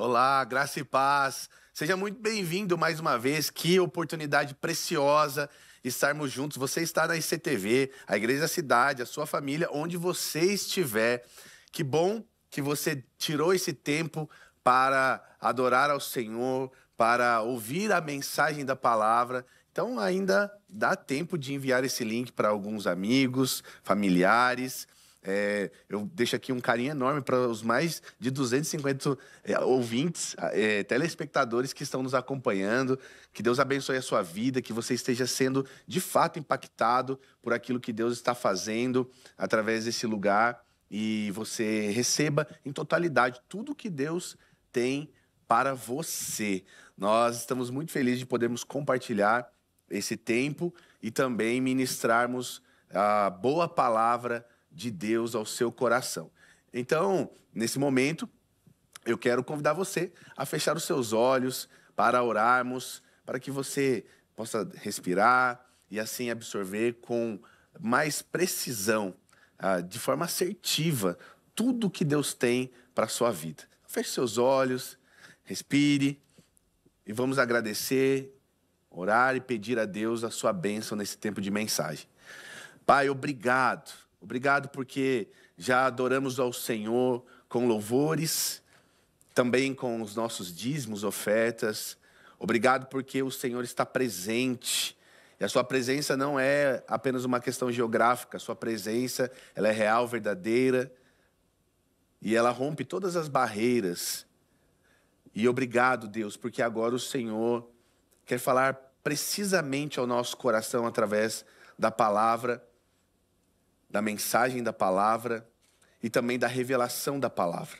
Olá, graça e paz. Seja muito bem-vindo mais uma vez. Que oportunidade preciosa estarmos juntos. Você está na ICTV, a Igreja da Cidade, a sua família, onde você estiver. Que bom que você tirou esse tempo para adorar ao Senhor, para ouvir a mensagem da palavra. Então, ainda dá tempo de enviar esse link para alguns amigos, familiares. Eu deixo aqui um carinho enorme para os mais de 250 ouvintes, telespectadores que estão nos acompanhando. Que Deus abençoe a sua vida, que você esteja sendo de fato impactado por aquilo que Deus está fazendo através desse lugar e você receba em totalidade tudo que Deus tem para você. Nós estamos muito felizes de podermos compartilhar esse tempo e também ministrarmos a boa palavra de Deus ao seu coração. Então, nesse momento, eu quero convidar você a fechar os seus olhos para orarmos, para que você possa respirar e assim absorver com mais precisão, de forma assertiva, tudo que Deus tem para a sua vida. Feche seus olhos, respire e vamos agradecer, orar e pedir a Deus a sua bênção nesse tempo de mensagem. Pai, obrigado. Obrigado porque já adoramos ao Senhor com louvores, também com os nossos dízimos, ofertas. Obrigado porque o Senhor está presente. E a sua presença não é apenas uma questão geográfica. A sua presença, ela é real, verdadeira. E ela rompe todas as barreiras. E obrigado, Deus, porque agora o Senhor quer falar precisamente ao nosso coração através da palavra, da mensagem da palavra e também da revelação da palavra.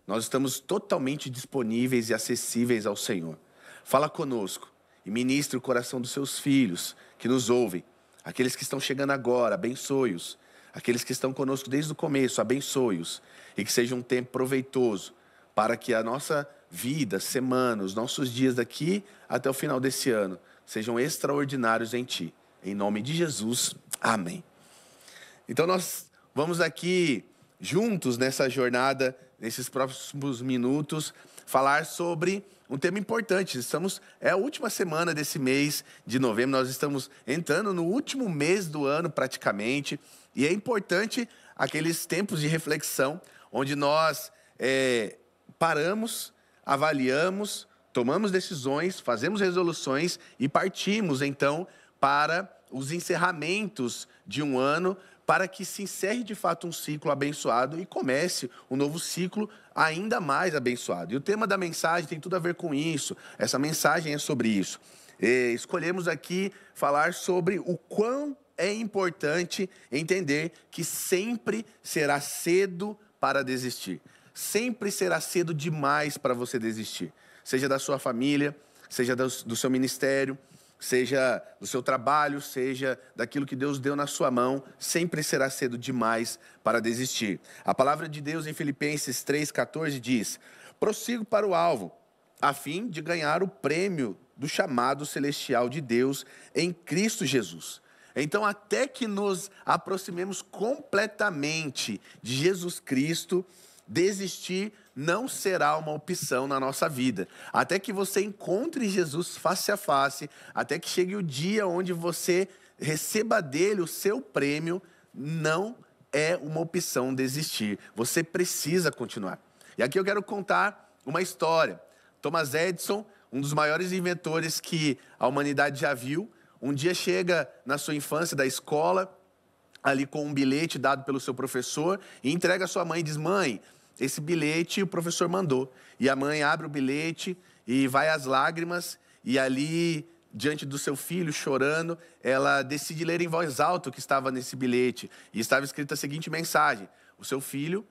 Nós estamos totalmente disponíveis e acessíveis ao Senhor. Fala conosco e ministre o coração dos seus filhos que nos ouvem. Aqueles que estão chegando agora, abençoe-os. Aqueles que estão conosco desde o começo, abençoe-os. E que seja um tempo proveitoso para que a nossa vida, semana, os nossos dias daqui até o final desse ano sejam extraordinários em Ti. Em nome de Jesus, amém. Então nós vamos aqui juntos nessa jornada, nesses próximos minutos, falar sobre um tema importante. É a última semana desse mês de novembro, nós estamos entrando no último mês do ano praticamente, e é importante aqueles tempos de reflexão, onde nós paramos, avaliamos, tomamos decisões, fazemos resoluções e partimos então para os encerramentos de um ano, para que se encerre de fato um ciclo abençoado e comece um novo ciclo ainda mais abençoado. E o tema da mensagem tem tudo a ver com isso. Essa mensagem é sobre isso. Escolhemos aqui falar sobre o quão é importante entender que sempre será cedo para desistir. Sempre será cedo demais para você desistir. Seja da sua família, seja do seu ministério, seja do seu trabalho, seja daquilo que Deus deu na sua mão, sempre será cedo demais para desistir. A palavra de Deus em Filipenses 3,14 diz: prossigo para o alvo, a fim de ganhar o prêmio do chamado celestial de Deus em Cristo Jesus. Então, até que nos aproximemos completamente de Jesus Cristo, desistir não será uma opção na nossa vida. Até que você encontre Jesus face a face, até que chegue o dia onde você receba dele o seu prêmio, não é uma opção desistir. Você precisa continuar. E aqui eu quero contar uma história. Thomas Edison, um dos maiores inventores que a humanidade já viu, um dia chega na sua infância da escola, ali com um bilhete dado pelo seu professor, e entrega à sua mãe e diz: mãe, esse bilhete o professor mandou. E a mãe abre o bilhete e vai às lágrimas, e ali, diante do seu filho, chorando, ela decide ler em voz alta o que estava nesse bilhete. E estava escrita a seguinte mensagem: o seu filho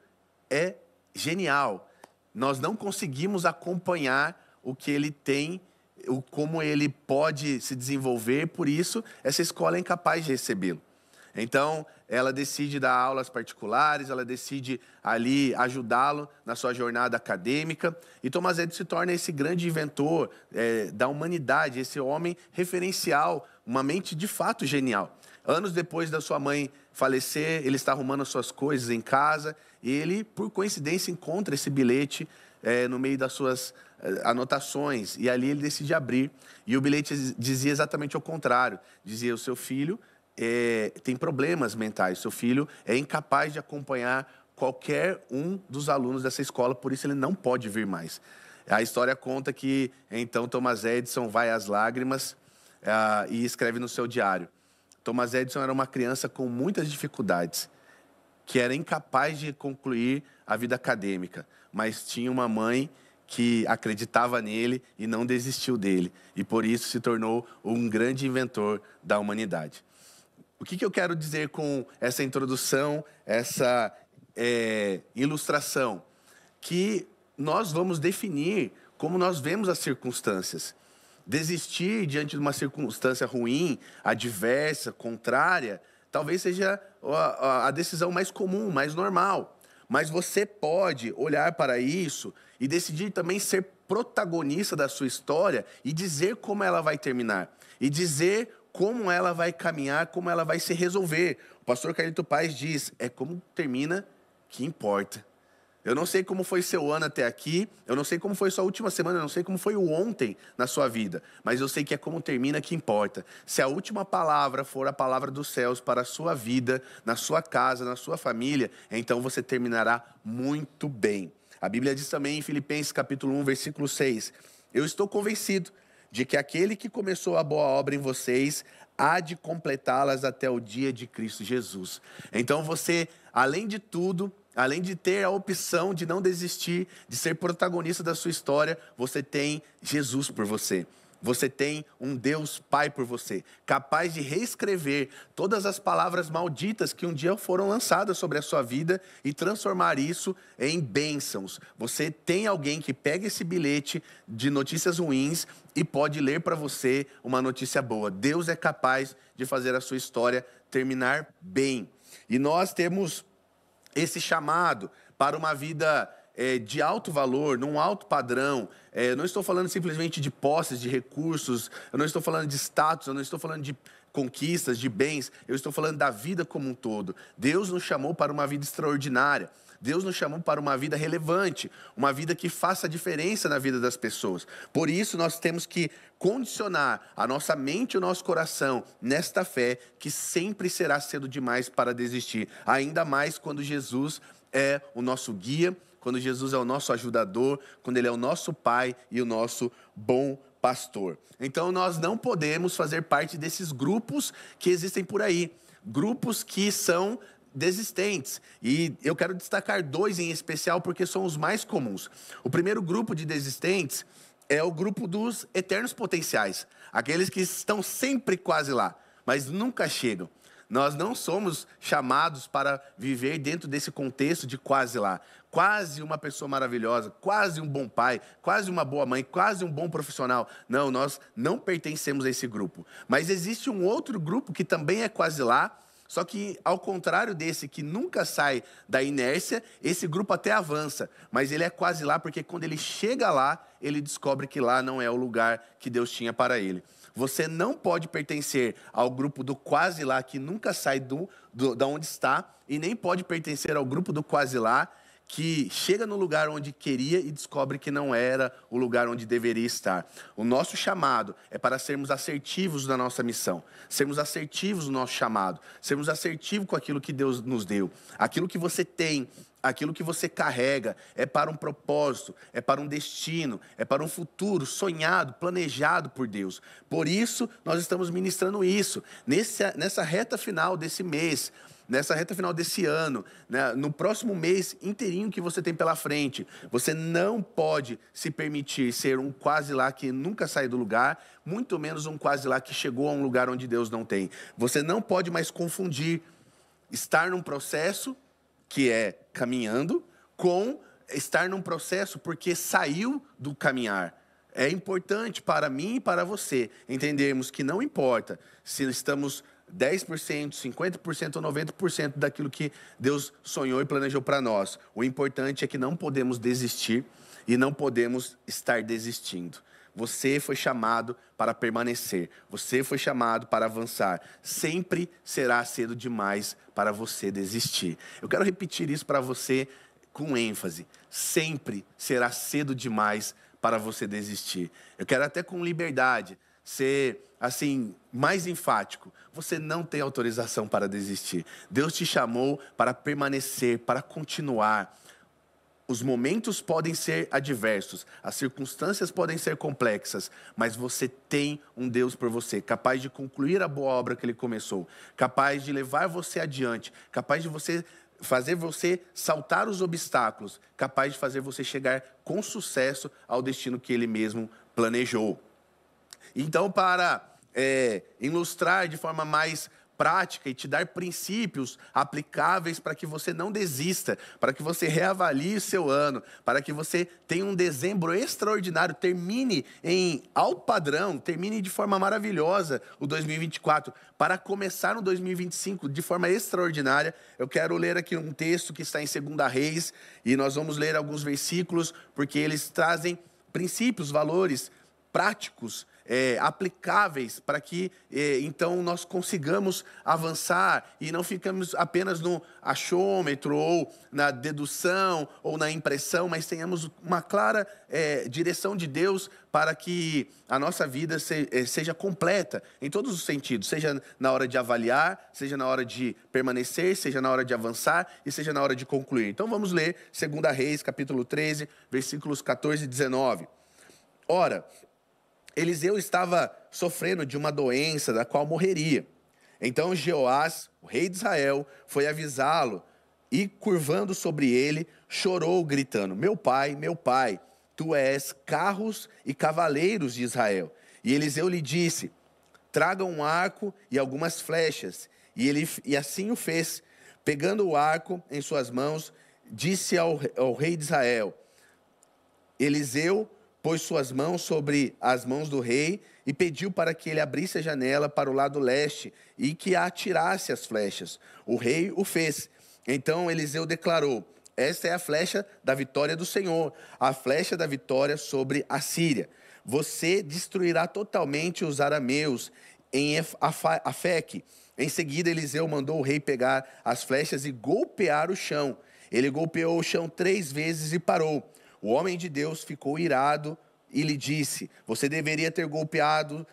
é genial. Nós não conseguimos acompanhar o que ele tem, como ele pode se desenvolver, por isso essa escola é incapaz de recebê-lo. Então, ela decide dar aulas particulares, ela decide ali ajudá-lo na sua jornada acadêmica. E Thomas Edison se torna esse grande inventor da humanidade, esse homem referencial, uma mente de fato genial. Anos depois da sua mãe falecer, ele está arrumando as suas coisas em casa e ele, por coincidência, encontra esse bilhete no meio das suas anotações, e ali ele decide abrir. E o bilhete dizia exatamente o contrário. Dizia: o seu filho tem problemas mentais, seu filho é incapaz de acompanhar qualquer um dos alunos dessa escola, por isso ele não pode vir mais. A história conta que, então, Thomas Edison vai às lágrimas e escreve no seu diário. Thomas Edison era uma criança com muitas dificuldades, que era incapaz de concluir a vida acadêmica, mas tinha uma mãe que acreditava nele e não desistiu dele, e por isso se tornou um grande inventor da humanidade. O que eu quero dizer com essa introdução, essa ilustração? Que nós vamos definir como nós vemos as circunstâncias. Desistir diante de uma circunstância ruim, adversa, contrária, talvez seja a decisão mais comum, mais normal. Mas você pode olhar para isso e decidir também ser protagonista da sua história e dizer como ela vai terminar. E dizer como ela vai caminhar, como ela vai se resolver. O pastor Carlito Paes diz: é como termina que importa. Eu não sei como foi seu ano até aqui, eu não sei como foi sua última semana, eu não sei como foi o ontem na sua vida, mas eu sei que é como termina que importa. Se a última palavra for a palavra dos céus para a sua vida, na sua casa, na sua família, então você terminará muito bem. A Bíblia diz também em Filipenses capítulo 1, versículo 6, eu estou convencido de que aquele que começou a boa obra em vocês há de completá-las até o dia de Cristo Jesus. Então você, além de tudo, além de ter a opção de não desistir, de ser protagonista da sua história, você tem Jesus por você. Você tem um Deus Pai por você, capaz de reescrever todas as palavras malditas que um dia foram lançadas sobre a sua vida e transformar isso em bênçãos. Você tem alguém que pega esse bilhete de notícias ruins e pode ler para você uma notícia boa. Deus é capaz de fazer a sua história terminar bem. E nós temos esse chamado para uma vida de alto valor, num alto padrão. Eu não estou falando simplesmente de posses, de recursos, eu não estou falando de status, eu não estou falando de conquistas, de bens, eu estou falando da vida como um todo. Deus nos chamou para uma vida extraordinária. Deus nos chamou para uma vida relevante, uma vida que faça diferença na vida das pessoas. Por isso, nós temos que condicionar a nossa mente e o nosso coração nesta fé, que sempre será cedo demais para desistir. Ainda mais quando Jesus é o nosso guia, quando Jesus é o nosso ajudador, quando Ele é o nosso Pai e o nosso bom pastor. Então, nós não podemos fazer parte desses grupos que existem por aí. Grupos que são desistentes. E eu quero destacar dois em especial porque são os mais comuns. O primeiro grupo de desistentes é o grupo dos eternos potenciais. Aqueles que estão sempre quase lá, mas nunca chegam. Nós não somos chamados para viver dentro desse contexto de quase lá. Quase uma pessoa maravilhosa, quase um bom pai, quase uma boa mãe, quase um bom profissional. Não, nós não pertencemos a esse grupo. Mas existe um outro grupo que também é quase lá, só que, ao contrário desse que nunca sai da inércia, esse grupo até avança, mas ele é quase lá porque quando ele chega lá, ele descobre que lá não é o lugar que Deus tinha para ele. Você não pode pertencer ao grupo do quase lá que nunca sai da onde está, e nem pode pertencer ao grupo do quase lá que chega no lugar onde queria e descobre que não era o lugar onde deveria estar. O nosso chamado é para sermos assertivos na nossa missão, sermos assertivos no nosso chamado, sermos assertivos com aquilo que Deus nos deu. Aquilo que você tem, aquilo que você carrega é para um propósito, é para um destino, é para um futuro sonhado, planejado por Deus. Por isso, nós estamos ministrando isso, nessa reta final desse mês, nessa reta final desse ano, né, no próximo mês inteirinho que você tem pela frente. Você não pode se permitir ser um quase lá que nunca sai do lugar, muito menos um quase lá que chegou a um lugar onde Deus não tem. Você não pode mais confundir estar num processo, que é caminhando, com estar num processo porque saiu do caminhar. É importante para mim e para você entendermos que não importa se estamos 10%, 50% ou 90% daquilo que Deus sonhou e planejou para nós. O importante é que não podemos desistir e não podemos estar desistindo. Você foi chamado para permanecer. Você foi chamado para avançar. Sempre será cedo demais para você desistir. Eu quero repetir isso para você com ênfase: sempre será cedo demais para você desistir. Eu quero até com liberdade ser, assim, mais enfático. Você não tem autorização para desistir. Deus te chamou para permanecer, para continuar. Os momentos podem ser adversos, as circunstâncias podem ser complexas, mas você tem um Deus por você, capaz de concluir a boa obra que Ele começou, capaz de levar você adiante, capaz de fazer você saltar os obstáculos, capaz de fazer você chegar com sucesso ao destino que Ele mesmo planejou. Então, para ilustrar de forma mais prática e te dar princípios aplicáveis para que você não desista, para que você reavalie o seu ano, para que você tenha um dezembro extraordinário, termine em alto padrão, termine de forma maravilhosa o 2024, para começar no 2025 de forma extraordinária. Eu quero ler aqui um texto que está em 2 Reis, e nós vamos ler alguns versículos, porque eles trazem princípios, valores práticos, aplicáveis para que então nós consigamos avançar e não ficamos apenas no achômetro ou na dedução ou na impressão, mas tenhamos uma clara direção de Deus para que a nossa vida seja completa em todos os sentidos, seja na hora de avaliar, seja na hora de permanecer, seja na hora de avançar e seja na hora de concluir. Então vamos ler 2 Reis, capítulo 13, versículos 14 e 19. Ora, Eliseu estava sofrendo de uma doença da qual morreria. Então Jeoás, o rei de Israel, foi avisá-lo e, curvando sobre ele, chorou, gritando: meu pai, tu és carros e cavaleiros de Israel. E Eliseu lhe disse: traga um arco e algumas flechas. E assim o fez. Pegando o arco em suas mãos, disse ao rei de Israel. Eliseu pôs suas mãos sobre as mãos do rei e pediu para que ele abrisse a janela para o lado leste e que atirasse as flechas. O rei o fez. Então Eliseu declarou: esta é a flecha da vitória do Senhor, a flecha da vitória sobre a Síria. Você destruirá totalmente os arameus em Afeque. Em seguida Eliseu mandou o rei pegar as flechas e golpear o chão. Ele golpeou o chão 3 vezes e parou. O homem de Deus ficou irado e lhe disse: você deveria ter golpeado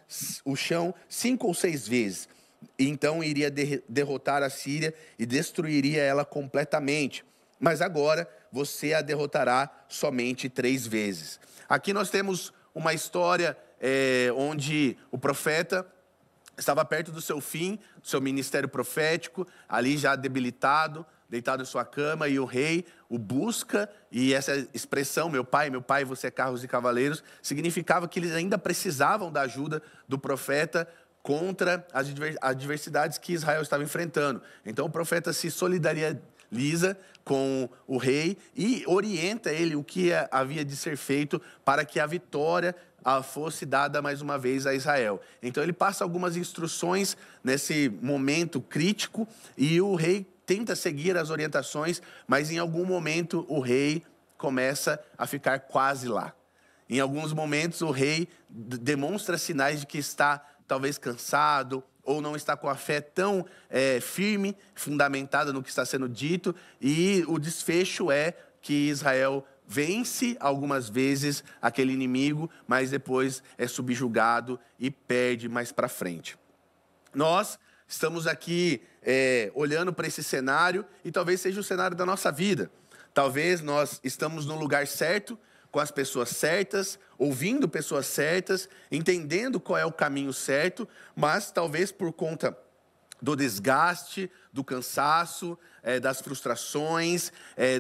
o chão 5 ou 6 vezes. Então iria derrotar a Síria e destruiria ela completamente. Mas agora você a derrotará somente 3 vezes. Aqui nós temos uma história onde o profeta estava perto do seu fim, do seu ministério profético, ali já debilitado, deitado em sua cama, e o rei o busca, e essa expressão, meu pai, você é carros e cavaleiros, significava que eles ainda precisavam da ajuda do profeta contra as adversidades que Israel estava enfrentando. Então o profeta se solidariza com o rei e orienta ele o que havia de ser feito para que a vitória fosse dada mais uma vez a Israel. Então ele passa algumas instruções nesse momento crítico e o rei tenta seguir as orientações, mas em algum momento o rei começa a ficar quase lá. Em alguns momentos o rei demonstra sinais de que está talvez cansado ou não está com a fé tão firme, fundamentada no que está sendo dito, e o desfecho é que Israel vence algumas vezes aquele inimigo, mas depois é subjugado e perde mais para frente. Nós estamos aqui olhando para esse cenário e talvez seja o cenário da nossa vida. Talvez nós estamos no lugar certo, com as pessoas certas, ouvindo pessoas certas, entendendo qual é o caminho certo, mas talvez por conta do desgaste, do cansaço, das frustrações,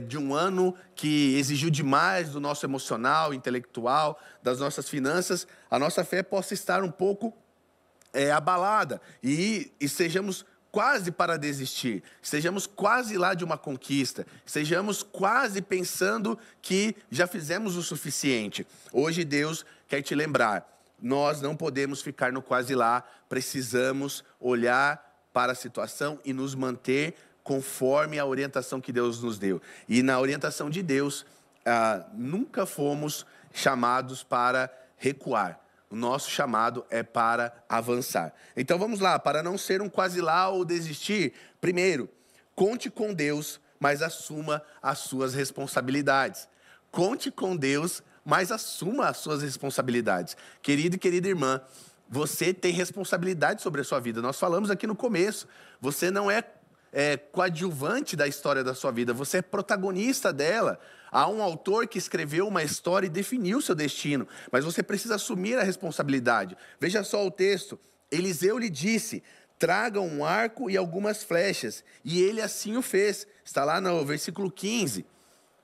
de um ano que exigiu demais do nosso emocional, intelectual, das nossas finanças, a nossa fé possa estar um pouco abalada e estejamos quase para desistir, estejamos quase lá de uma conquista, estejamos quase pensando que já fizemos o suficiente. Hoje Deus quer te lembrar, nós não podemos ficar no quase lá, precisamos olhar para a situação e nos manter conforme a orientação que Deus nos deu. E na orientação de Deus, nunca fomos chamados para recuar. O nosso chamado é para avançar. Então vamos lá, para não ser um quase lá ou desistir, primeiro, conte com Deus mas assuma as suas responsabilidades. Conte com Deus, mas assuma as suas responsabilidades. Querido e querida irmã, você tem responsabilidade sobre a sua vida. Nós falamos aqui no começo, você não é coadjuvante da história da sua vida, você é protagonista dela. Há um autor que escreveu uma história e definiu o seu destino, mas você precisa assumir a responsabilidade. Veja só o texto. Eliseu lhe disse: traga um arco e algumas flechas. E ele assim o fez. Está lá no versículo 15.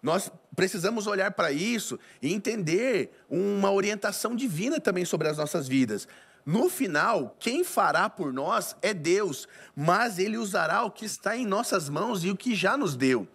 Nós precisamos olhar para isso e entender uma orientação divina também sobre as nossas vidas. No final, quem fará por nós é Deus, mas Ele usará o que está em nossas mãos e o que já nos deu.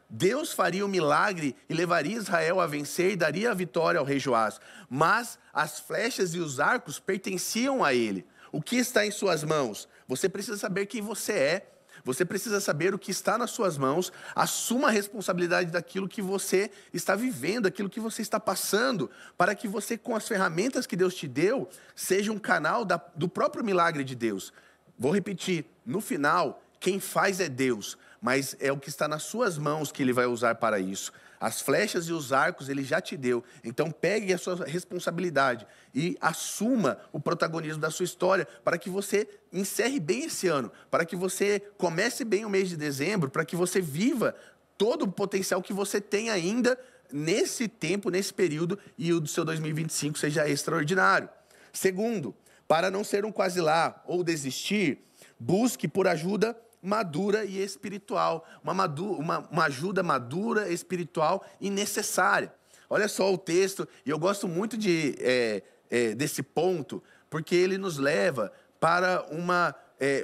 Deus faria o milagre e levaria Israel a vencer e daria a vitória ao rei Joás. Mas as flechas e os arcos pertenciam a ele. O que está em suas mãos? Você precisa saber quem você é. Você precisa saber o que está nas suas mãos. Assuma a responsabilidade daquilo que você está vivendo, daquilo que você está passando, para que você, com as ferramentas que Deus te deu, seja um canal do próprio milagre de Deus. Vou repetir, no final, quem faz é Deus, mas é o que está nas suas mãos que Ele vai usar para isso. As flechas e os arcos Ele já te deu, então pegue a sua responsabilidade e assuma o protagonismo da sua história, para que você encerre bem esse ano, para que você comece bem o mês de dezembro, para que você viva todo o potencial que você tem ainda nesse tempo, nesse período, e o do seu 2025 seja extraordinário. Segundo, para não ser um quase lá ou desistir, busque por ajuda madura e espiritual, uma ajuda madura, espiritual e necessária. Olha só o texto, e eu gosto muito desse ponto, porque ele nos leva para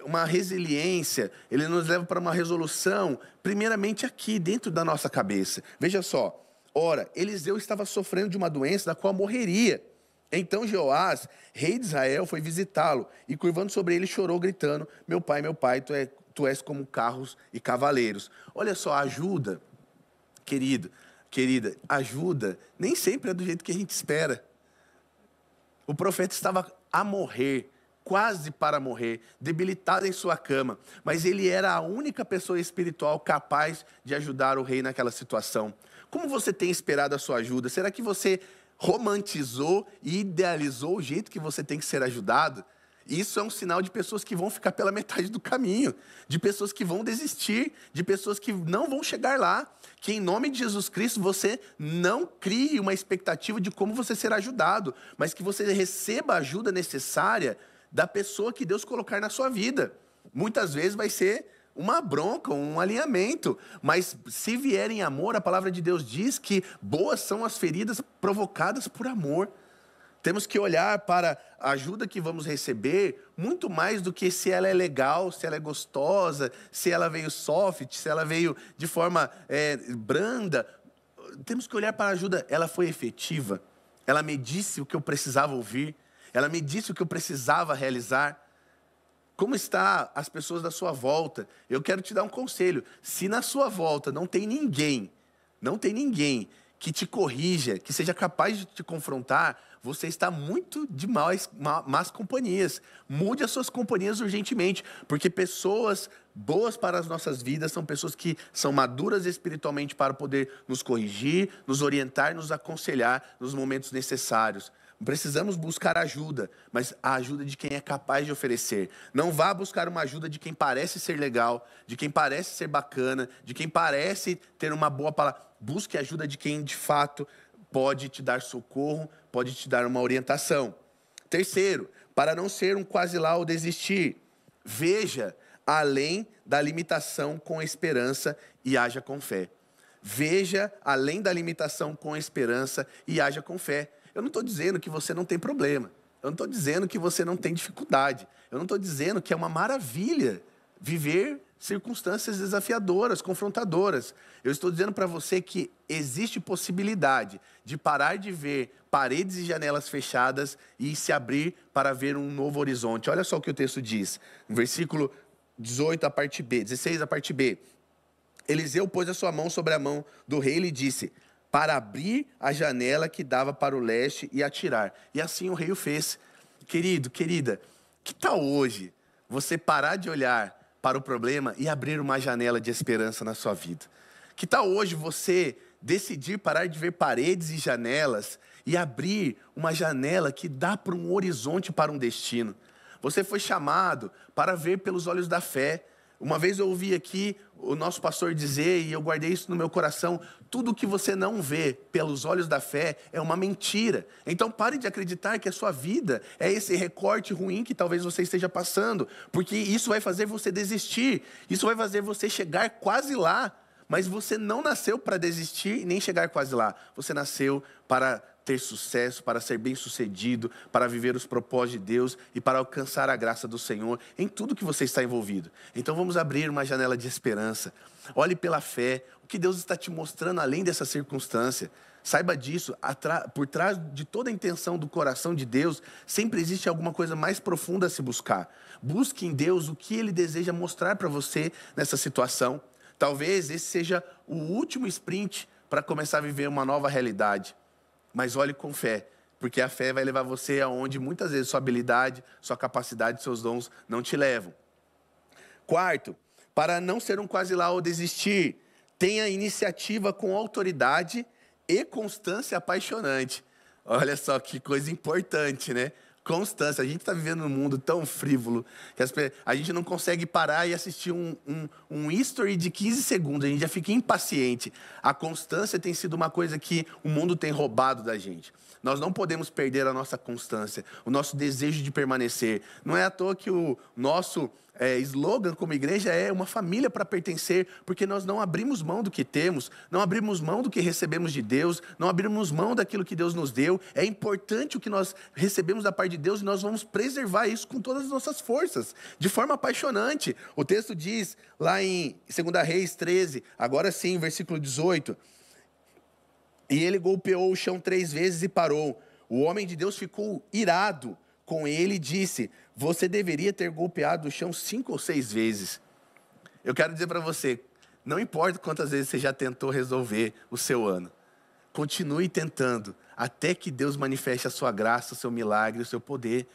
uma resiliência, ele nos leva para uma resolução, primeiramente aqui, dentro da nossa cabeça. Veja só, ora, Eliseu estava sofrendo de uma doença da qual morreria. Então Jeoás, rei de Israel, foi visitá-lo, e curvando sobre ele chorou, gritando: meu pai, tu és como carros e cavaleiros. Olha só, ajuda, querida, ajuda nem sempre é do jeito que a gente espera. O profeta estava a morrer, quase para morrer, debilitado em sua cama, mas ele era a única pessoa espiritual capaz de ajudar o rei naquela situação. Como você tem esperado a sua ajuda? Será que você romantizou e idealizou o jeito que você tem que ser ajudado? Isso é um sinal de pessoas que vão ficar pela metade do caminho, de pessoas que vão desistir, de pessoas que não vão chegar lá. Que em nome de Jesus Cristo você não crie uma expectativa de como você será ajudado, mas que você receba a ajuda necessária da pessoa que Deus colocar na sua vida. Muitas vezes vai ser uma bronca, um alinhamento, mas se vier em amor, a palavra de Deus diz que boas são as feridas provocadas por amor. Temos que olhar para a ajuda que vamos receber muito mais do que se ela é legal, se ela é gostosa, se ela veio soft, se ela veio de forma branda. Temos que olhar para a ajuda, ela foi efetiva, ela me disse o que eu precisava ouvir, ela me disse o que eu precisava realizar. Como estão as pessoas da sua volta? Eu quero te dar um conselho: se na sua volta não tem ninguém que te corrija, que seja capaz de te confrontar, você está muito de más companhias. Mude as suas companhias urgentemente, porque pessoas boas para as nossas vidas são pessoas que são maduras espiritualmente para poder nos corrigir, nos orientar, nos aconselhar nos momentos necessários. Precisamos buscar ajuda, mas a ajuda de quem é capaz de oferecer. Não vá buscar uma ajuda de quem parece ser legal, de quem parece ser bacana, de quem parece ter uma boa palavra. Busque ajuda de quem de fato pode te dar socorro, pode te dar uma orientação. Terceiro, para não ser um quase lá ou desistir, veja além da limitação com esperança e haja com fé. Veja além da limitação com esperança e haja com fé. Eu não estou dizendo que você não tem problema. Eu não estou dizendo que você não tem dificuldade. Eu não estou dizendo que é uma maravilha viver circunstâncias desafiadoras, confrontadoras. Eu estou dizendo para você que existe possibilidade de parar de ver paredes e janelas fechadas e se abrir para ver um novo horizonte. Olha só o que o texto diz. No versículo 18, a parte B, 16, a parte B. Eliseu pôs a sua mão sobre a mão do rei e lhe disse: para abrir a janela que dava para o leste e atirar. E assim o rei o fez. Querido, querida, que tal hoje você parar de olhar para o problema e abrir uma janela de esperança na sua vida. Que tal hoje você decidir parar de ver paredes e janelas e abrir uma janela que dá para um horizonte, para um destino? Você foi chamado para ver pelos olhos da fé. Uma vez eu ouvi aqui o nosso pastor dizer, e eu guardei isso no meu coração: tudo que você não vê pelos olhos da fé é uma mentira. Então pare de acreditar que a sua vida é esse recorte ruim que talvez você esteja passando, porque isso vai fazer você desistir, isso vai fazer você chegar quase lá, mas você não nasceu para desistir nem chegar quase lá. Você nasceu para ter sucesso, para ser bem-sucedido, para viver os propósitos de Deus e para alcançar a graça do Senhor em tudo que você está envolvido. Então vamos abrir uma janela de esperança. Olhe pela fé, o que Deus está te mostrando além dessa circunstância. Saiba disso, por trás de toda a intenção do coração de Deus, sempre existe alguma coisa mais profunda a se buscar. Busque em Deus o que Ele deseja mostrar para você nessa situação. Talvez esse seja o último sprint para começar a viver uma nova realidade. Mas olhe com fé, porque a fé vai levar você aonde muitas vezes sua habilidade, sua capacidade, seus dons não te levam. Quarto, para não ser um quase lá ou desistir, tenha iniciativa com autoridade e constância apaixonante. Olha só que coisa importante, né? Constância. A gente está vivendo num mundo tão frívolo que a gente não consegue parar e assistir um history de 15 segundos. A gente já fica impaciente. A constância tem sido uma coisa que o mundo tem roubado da gente. Nós não podemos perder a nossa constância, o nosso desejo de permanecer. Não é à toa que o nosso slogan como igreja é uma família para pertencer, porque nós não abrimos mão do que temos, não abrimos mão do que recebemos de Deus, não abrimos mão daquilo que Deus nos deu. É importante o que nós recebemos da parte de Deus e nós vamos preservar isso com todas as nossas forças, de forma apaixonante. O texto diz lá em 2 Reis 13, agora sim, versículo 18, e ele golpeou o chão 3 vezes e parou. O homem de Deus ficou irado com ele e disse: você deveria ter golpeado o chão 5 ou 6 vezes. Eu quero dizer para você, não importa quantas vezes você já tentou resolver o seu ano, continue tentando, até que Deus manifeste a sua graça, o seu milagre, o seu poder.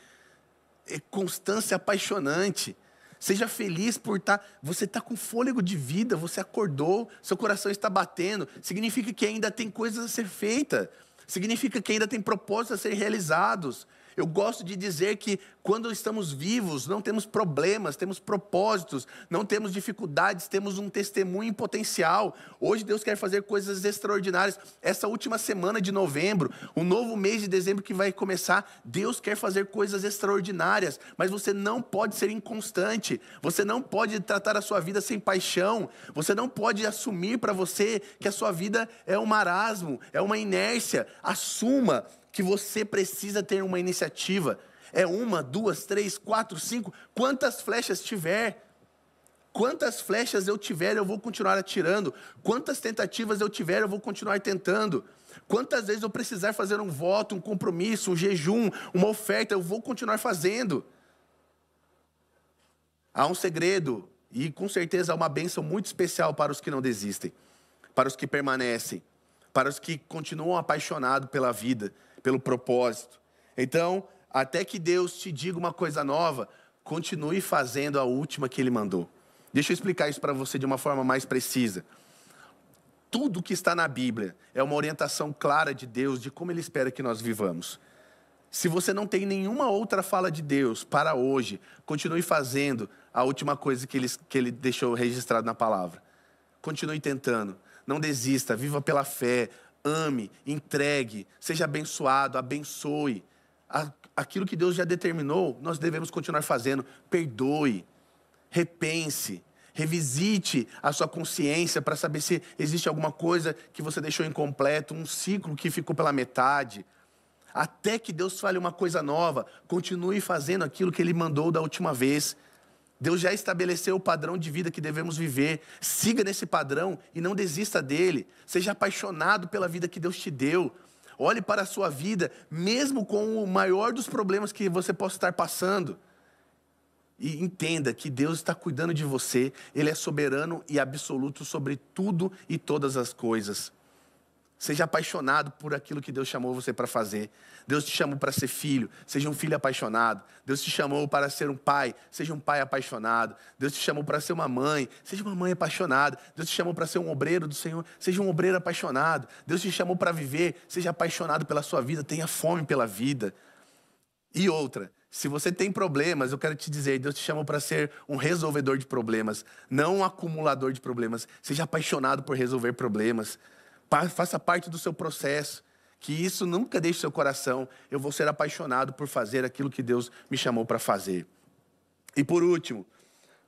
É constância apaixonante. Seja feliz por você está com fôlego de vida, você acordou, seu coração está batendo, significa que ainda tem coisas a ser feitas, significa que ainda tem propósitos a ser realizados. Eu gosto de dizer que quando estamos vivos, não temos problemas, temos propósitos, não temos dificuldades, temos um testemunho em potencial. Hoje Deus quer fazer coisas extraordinárias. Essa última semana de novembro, o novo mês de dezembro que vai começar, Deus quer fazer coisas extraordinárias, mas você não pode ser inconstante, você não pode tratar a sua vida sem paixão, você não pode assumir para você que a sua vida é um marasmo, é uma inércia. Assuma que você precisa ter uma iniciativa. É 1, 2, 3, 4, 5, quantas flechas tiver. Quantas flechas eu tiver, eu vou continuar atirando. Quantas tentativas eu tiver, eu vou continuar tentando. Quantas vezes eu precisar fazer um voto, um compromisso, um jejum, uma oferta, eu vou continuar fazendo. Há um segredo, e com certeza há uma bênção muito especial para os que não desistem, para os que permanecem, para os que continuam apaixonados pela vida, pelo propósito. Então, até que Deus te diga uma coisa nova, continue fazendo a última que Ele mandou. Deixa eu explicar isso para você de uma forma mais precisa. Tudo que está na Bíblia é uma orientação clara de Deus, de como Ele espera que nós vivamos. Se você não tem nenhuma outra fala de Deus para hoje, continue fazendo a última coisa que Ele deixou registrado na palavra. Continue tentando, não desista, viva pela fé, ame, entregue, seja abençoado, abençoe. Aquilo que Deus já determinou, nós devemos continuar fazendo. Perdoe, repense, revisite a sua consciência para saber se existe alguma coisa que você deixou incompleto, um ciclo que ficou pela metade. Até que Deus fale uma coisa nova, continue fazendo aquilo que Ele mandou da última vez. Deus já estabeleceu o padrão de vida que devemos viver. Siga nesse padrão e não desista dele. Seja apaixonado pela vida que Deus te deu. Olhe para a sua vida, mesmo com o maior dos problemas que você possa estar passando. E entenda que Deus está cuidando de você. Ele é soberano e absoluto sobre tudo e todas as coisas. Seja apaixonado por aquilo que Deus chamou você para fazer. Deus te chamou para ser filho, seja um filho apaixonado. Deus te chamou para ser um pai, seja um pai apaixonado. Deus te chamou para ser uma mãe, seja uma mãe apaixonada. Deus te chamou para ser um obreiro do Senhor, seja um obreiro apaixonado. Deus te chamou para viver, seja apaixonado pela sua vida, tenha fome pela vida. E outra, se você tem problemas, eu quero te dizer, Deus te chamou para ser um resolvedor de problemas, não um acumulador de problemas. Seja apaixonado por resolver problemas. Faça parte do seu processo, que isso nunca deixe seu coração. Eu vou ser apaixonado por fazer aquilo que Deus me chamou para fazer. E por último,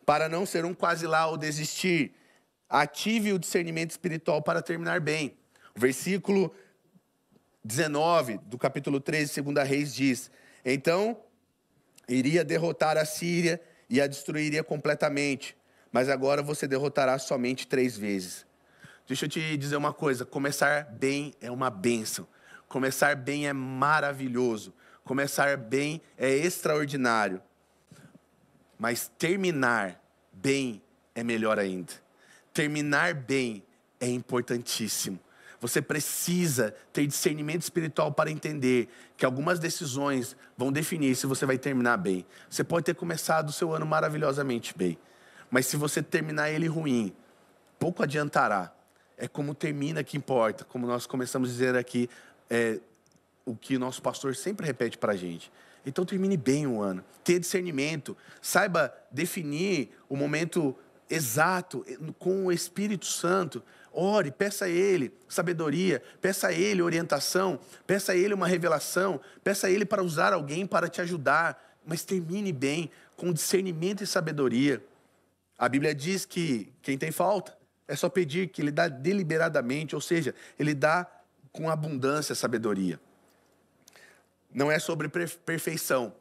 para não ser um quase lá ou desistir, ative o discernimento espiritual para terminar bem. O versículo 19 do capítulo 13, 2 Reis diz: então iria derrotar a Síria e a destruiria completamente, mas agora você derrotará somente 3 vezes. Deixa eu te dizer uma coisa, começar bem é uma bênção. Começar bem é maravilhoso. Começar bem é extraordinário. Mas terminar bem é melhor ainda. Terminar bem é importantíssimo. Você precisa ter discernimento espiritual para entender que algumas decisões vão definir se você vai terminar bem. Você pode ter começado o seu ano maravilhosamente bem, mas se você terminar ele ruim, pouco adiantará. É como termina que importa, como nós começamos a dizer aqui, o que o nosso pastor sempre repete para a gente. Então termine bem o ano, tenha discernimento, saiba definir o momento exato com o Espírito Santo. Ore, peça a Ele sabedoria, peça a Ele orientação, peça a Ele uma revelação, peça a Ele para usar alguém para te ajudar, mas termine bem, com discernimento e sabedoria. A Bíblia diz que quem tem falta, é só pedir, que Ele dá deliberadamente, ou seja, Ele dá com abundância a sabedoria. Não é sobre perfeição.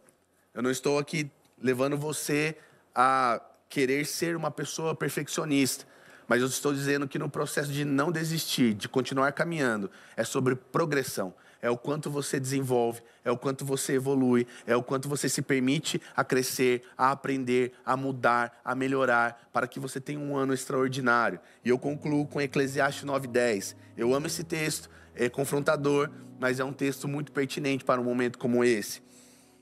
Eu não estou aqui levando você a querer ser uma pessoa perfeccionista, mas eu estou dizendo que no processo de não desistir, de continuar caminhando, é sobre progressão. É o quanto você desenvolve, é o quanto você evolui, é o quanto você se permite a crescer, a aprender, a mudar, a melhorar, para que você tenha um ano extraordinário. E eu concluo com Eclesiastes 9:10. Eu amo esse texto, é confrontador, mas é um texto muito pertinente para um momento como esse.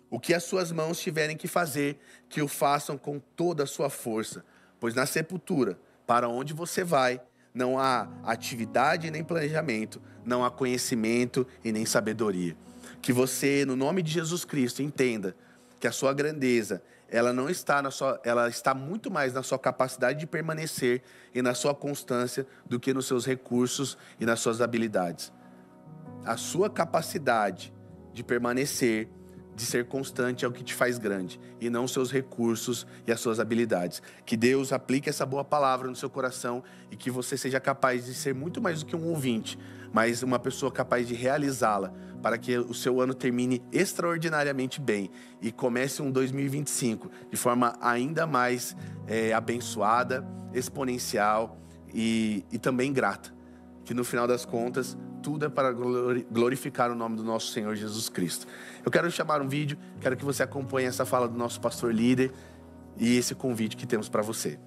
O que as suas mãos tiverem que fazer, que o façam com toda a sua força, pois na sepultura, para onde você vai, não há atividade nem planejamento, não há conhecimento e nem sabedoria. Que você, no nome de Jesus Cristo, entenda que a sua grandeza, ela não está ela está muito mais na sua capacidade de permanecer e na sua constância do que nos seus recursos e nas suas habilidades. A sua capacidade de permanecer, de ser constante é o que te faz grande, e não os seus recursos e as suas habilidades. Que Deus aplique essa boa palavra no seu coração e que você seja capaz de ser muito mais do que um ouvinte, mas uma pessoa capaz de realizá-la, para que o seu ano termine extraordinariamente bem e comece um 2025 de forma ainda mais abençoada, exponencial e também grata. Que no final das contas, tudo é para glorificar o nome do nosso Senhor Jesus Cristo. Eu quero chamar um vídeo, quero que você acompanhe essa fala do nosso pastor líder e esse convite que temos para você.